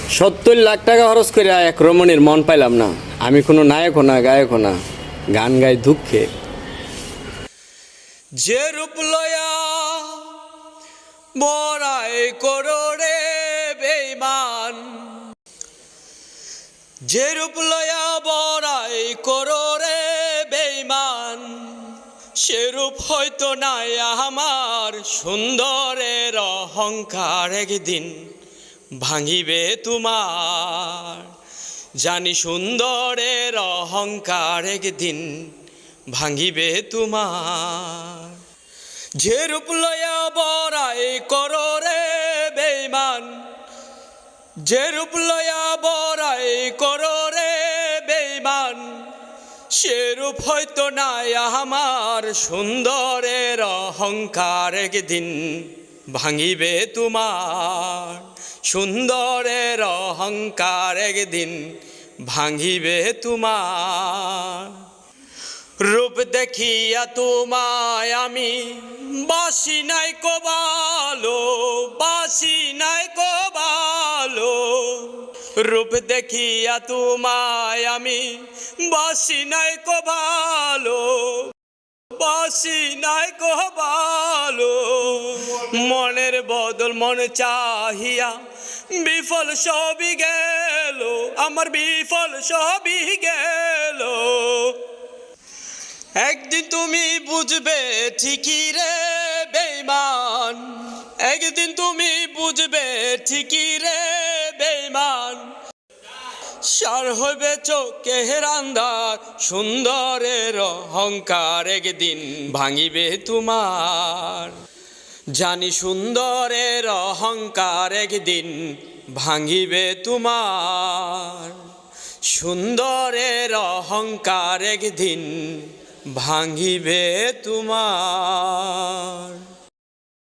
70 লাখ টাকা খরচ করে এক রমণীর মন পাইলাম না। আমি কোনো নায়কও না, গায়কও না, গান গাই দুঃখে। যে রূপ লয়া বড়াই করো রে বেঈমান, যে রূপ লয়া বড়াই করো রে বেঈমান, সে রূপ হয়তো নাই আমার। সুন্দরের অহংকার একদিন ভাঙিবে তোমার। জানি সুন্দরের অহংকার একদিন ভাঙিবে তোমার। যে রূপ লয়া বড়াই করো রে বেঈমান, যে রূপ লয়া বড়াই করো রে বেঈমান, সে রূপ হয়তো নাই আমার। সুন্দরের অহংকার একদিন ভাঙিবে তোমার। সুন্দরের অহংকার একদিন ভাঙিবে তোমার। রূপ দেখিয়া তোমায় আমি বাসি নাই কো ভালো, বাসি নাই কো ভালো। রূপ দেখিয়া তোমায় আমি বাসি নাই কো ভালো, বাসি নাই কো ভালো। মনের বদল মন চাহিয়া বিফল সবই গেল, আমার বিফল সবই গেল। একদিন তুমি বুঝবে ঠিকই রে বেঈমান, একদিন তুমি বুঝবে ঠিকই রে বেঈমান। সার হইবে চোখের আন্ধার, সুন্দরের অহংকার একদিন ভাঙিবে তোমার। জানি সুন্দরের অহংকার একদিন ভাঙিবে তোমার। সুন্দরের অহংকার একদিন ভাঙিবে তোমার।